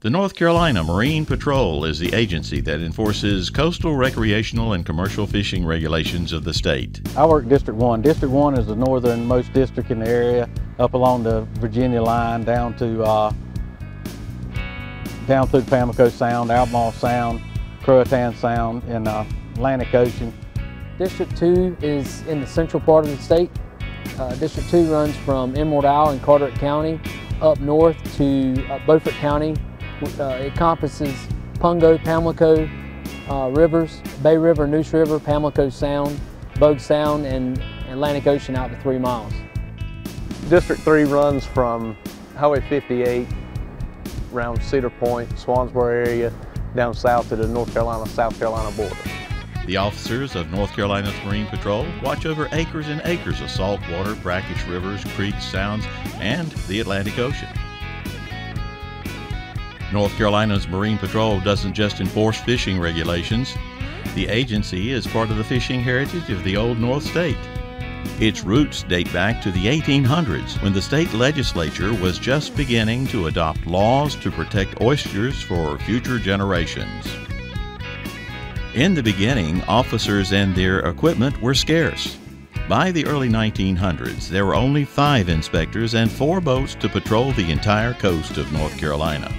The North Carolina Marine Patrol is the agency that enforces coastal, recreational, and commercial fishing regulations of the state. I work District 1. District 1 is the northernmost district in the area, up along the Virginia line down through Pamlico Sound, Albemarle Sound, Croatan Sound, and Atlantic Ocean. District 2 is in the central part of the state. District 2 runs from Emerald Isle in Carteret County up north to Beaufort County. It encompasses Pungo, Pamlico rivers, Bay River, Neuse River, Pamlico Sound, Bogue Sound, and Atlantic Ocean out to 3 miles. District 3 runs from Highway 58 around Cedar Point, Swansboro area, down south to the North Carolina-South Carolina border. The officers of North Carolina's Marine Patrol watch over acres and acres of saltwater, brackish rivers, creeks, sounds, and the Atlantic Ocean. North Carolina's Marine Patrol doesn't just enforce fishing regulations. The agency is part of the fishing heritage of the Old North State. Its roots date back to the 1800s, when the state legislature was just beginning to adopt laws to protect oysters for future generations. In the beginning, officers and their equipment were scarce. By the early 1900s, there were only 5 inspectors and 4 boats to patrol the entire coast of North Carolina.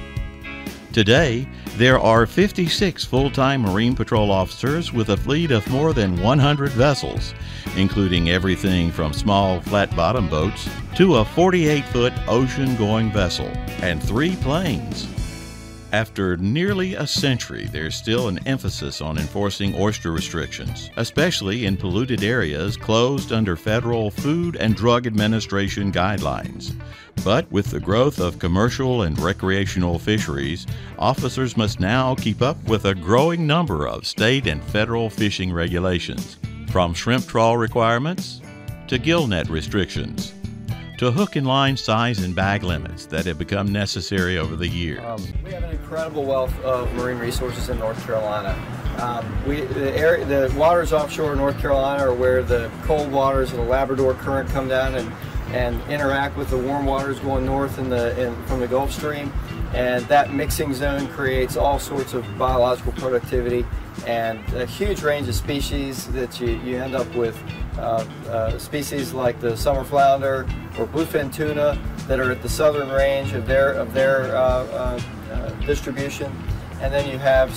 Today, there are 56 full-time Marine Patrol officers with a fleet of more than 100 vessels, including everything from small flat-bottom boats to a 48-foot ocean-going vessel and 3 planes. After nearly a century, there's still an emphasis on enforcing oyster restrictions, especially in polluted areas closed under federal Food and Drug Administration guidelines. But with the growth of commercial and recreational fisheries, officers must now keep up with a growing number of state and federal fishing regulations, from shrimp trawl requirements to gill net restrictions, to hook and line size and bag limits that have become necessary over the years. We have an incredible wealth of marine resources in North Carolina. The waters offshore North Carolina are where the cold waters of the Labrador Current come down and interact with the warm waters going north from the Gulf Stream. And that mixing zone creates all sorts of biological productivity and a huge range of species that you end up with species like the summer flounder or bluefin tuna that are at the southern range of their distribution. And then you have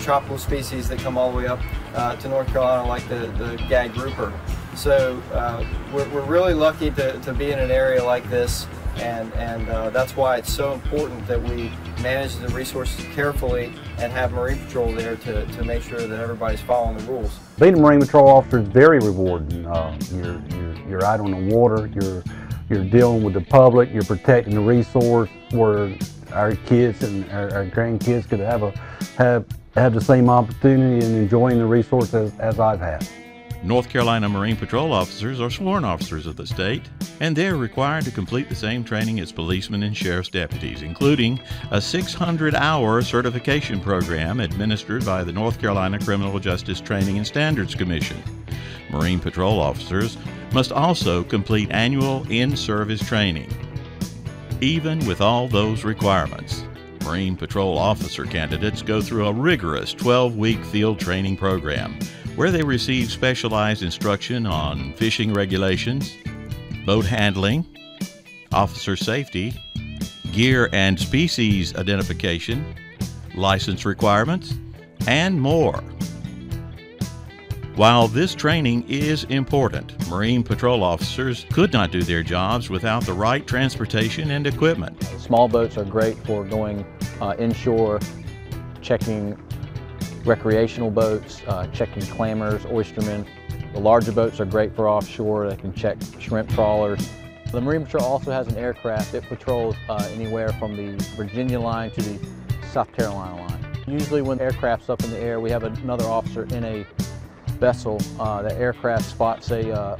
tropical species that come all the way up to North Carolina, like the gag grouper. So we're really lucky to be in an area like this, and that's why it's so important that we manage the resources carefully and have Marine Patrol there to make sure that everybody's following the rules. Being a Marine Patrol officer is very rewarding. You're out on the water, you're dealing with the public, you're protecting the resource where our kids and our grandkids could have the same opportunity and enjoying the resource as I've had. North Carolina Marine Patrol officers are sworn officers of the state, and they're required to complete the same training as policemen and sheriff's deputies, including a 600-hour certification program administered by the North Carolina Criminal Justice Training and Standards Commission. Marine Patrol officers must also complete annual in-service training. Even with all those requirements, Marine Patrol officer candidates go through a rigorous 12-week field training program where they receive specialized instruction on fishing regulations, boat handling, officer safety, gear and species identification, license requirements, and more. While this training is important, Marine Patrol officers could not do their jobs without the right transportation and equipment. Small boats are great for going inshore, checking recreational boats, checking clammers, oystermen. The larger boats are great for offshore. They can check shrimp trawlers. The Marine Patrol also has an aircraft. It patrols anywhere from the Virginia line to the South Carolina line. Usually when the aircraft's up in the air, we have another officer in a vessel. The aircraft spots a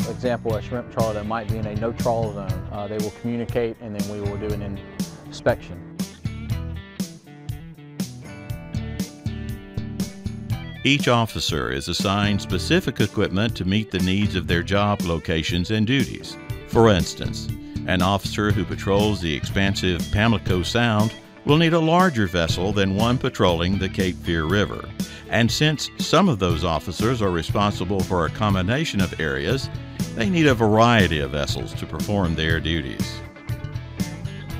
shrimp trawler that might be in a no trawl zone. They will communicate, and then we will do an inspection. Each officer is assigned specific equipment to meet the needs of their job locations and duties. For instance, an officer who patrols the expansive Pamlico Sound will need a larger vessel than one patrolling the Cape Fear River. And since some of those officers are responsible for a combination of areas, they need a variety of vessels to perform their duties.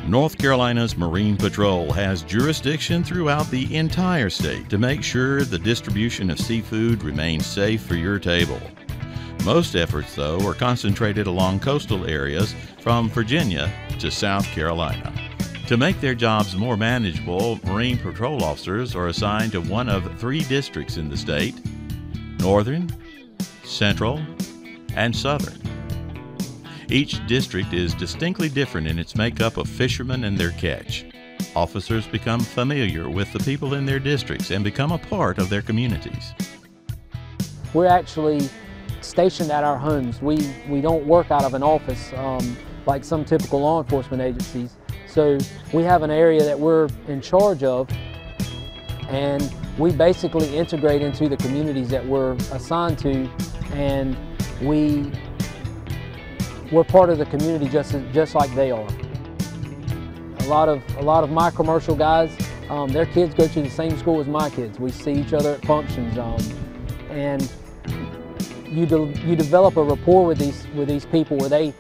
North Carolina's Marine Patrol has jurisdiction throughout the entire state to make sure the distribution of seafood remains safe for your table. Most efforts, though, are concentrated along coastal areas from Virginia to South Carolina. To make their jobs more manageable, Marine Patrol officers are assigned to one of 3 districts in the state: Northern, Central, and Southern. Each district is distinctly different in its makeup of fishermen and their catch. Officers become familiar with the people in their districts and become a part of their communities. We're actually stationed at our homes. We don't work out of an office like some typical law enforcement agencies. So we have an area that we're in charge of, and we basically integrate into the communities that we're assigned to, and we're part of the community just like they are. A lot of my commercial guys, their kids go to the same school as my kids. We see each other at functions, and you develop a rapport with these people where they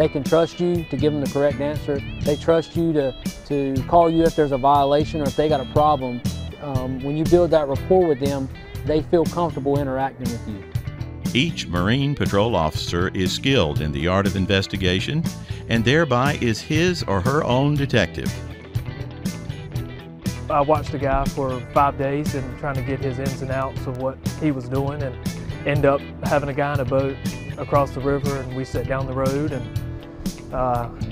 can trust you to give them the correct answer. They trust you to call you if there's a violation or if they got a problem. When you build that rapport with them, they feel comfortable interacting with you. Each Marine Patrol officer is skilled in the art of investigation and thereby is his or her own detective. I watched a guy for 5 days and trying to get his ins and outs of what he was doing, and end up having a guy in a boat across the river, and we sat down the road and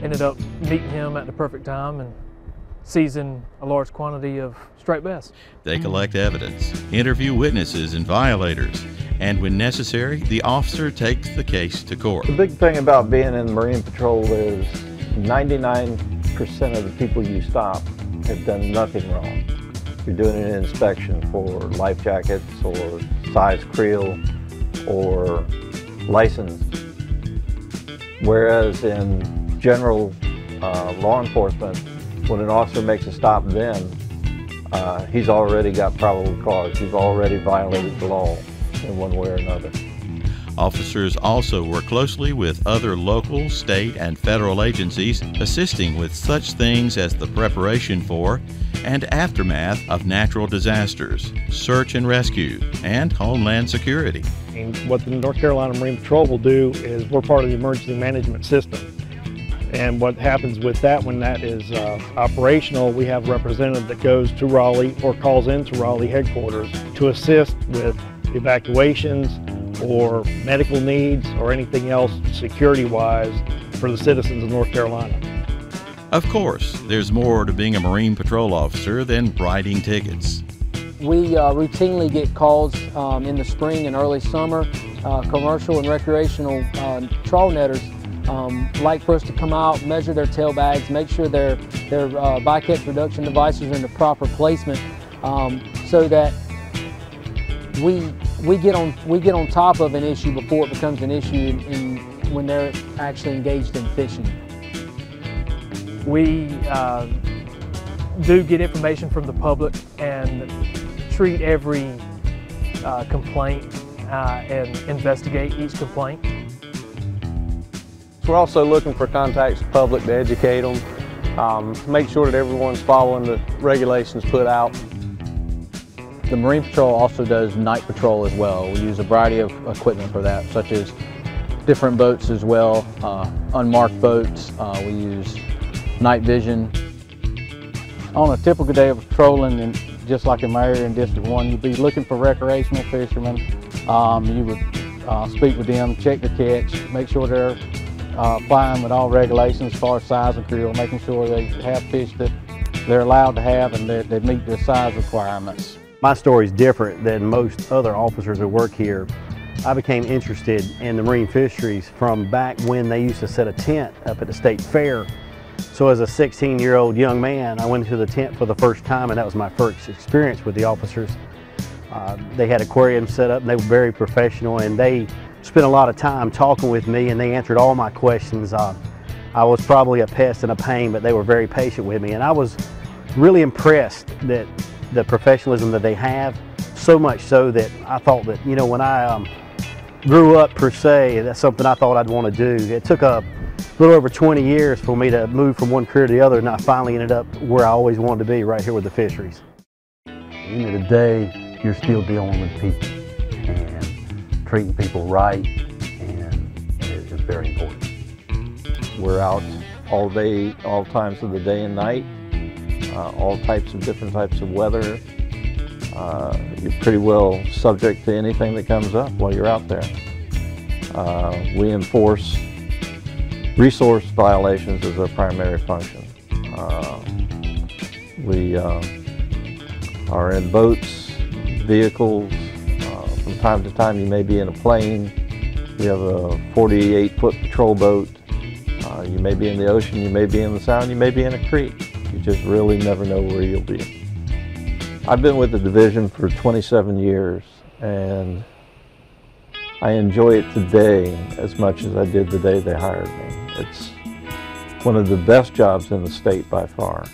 ended up meeting him at the perfect time and seizing a large quantity of striped bass. They collect evidence, interview witnesses and violators, and when necessary, the officer takes the case to court. The big thing about being in Marine Patrol is 99% of the people you stop have done nothing wrong. You're doing an inspection for life jackets or size creel or license. Whereas in general law enforcement, when an officer makes a stop then, he's already got probable cause. You've already violated the law in one way or another. Officers also work closely with other local, state, and federal agencies, assisting with such things as the preparation for and aftermath of natural disasters, search and rescue, and homeland security. And what the North Carolina Marine Patrol will do is we're part of the emergency management system. And what happens with that, when that is operational, we have a representative that goes to Raleigh or calls into Raleigh headquarters to assist with evacuations or medical needs or anything else security-wise for the citizens of North Carolina. Of course, there's more to being a Marine Patrol officer than writing tickets. We routinely get calls in the spring and early summer. Commercial and recreational trawl netters like for us to come out, measure their tail bags, make sure their bycatch reduction devices are in the proper placement, so that we get on top of an issue before it becomes an issue when they're actually engaged in fishing. We do get information from the public and treat every complaint and investigate each complaint. We're also looking for contacts with the public to educate them, make sure that everyone's following the regulations put out. The Marine Patrol also does night patrol as well. We use a variety of equipment for that, such as different boats as well, unmarked boats. We use night vision. On a typical day of patrolling, and just like in my area in District 1, you'd be looking for recreational fishermen. You would speak with them, check the catch, make sure they're applying with all regulations as far as size and creel, making sure they have fish that they're allowed to have and that they meet their size requirements. My story is different than most other officers who work here. I became interested in the marine fisheries from back when they used to set a tent up at the state fair. So as a 16-year-old young man, I went to the tent for the first time, and that was my first experience with the officers. They had aquariums set up, and they were very professional, and they spent a lot of time talking with me, and they answered all my questions. I was probably a pest and a pain, but they were very patient with me, and I was really impressed that the professionalism that they have, so much so that I thought that, you know, when I grew up per se, that's something I thought I'd want to do. It took a little over 20 years for me to move from one career to the other, and I finally ended up where I always wanted to be, right here with the fisheries. At the end of the day, you're still dealing with people and treating people right, and it's very important. We're out all day, all times of the day and night, all different types of weather. You're pretty well subject to anything that comes up while you're out there. We enforce resource violations as our primary function. We are in boats, vehicles. From time to time you may be in a plane. We have a 48-foot patrol boat. You may be in the ocean, you may be in the sound, you may be in a creek. You just really never know where you'll be. I've been with the division for 27 years, and I enjoy it today as much as I did the day they hired me. It's one of the best jobs in the state by far.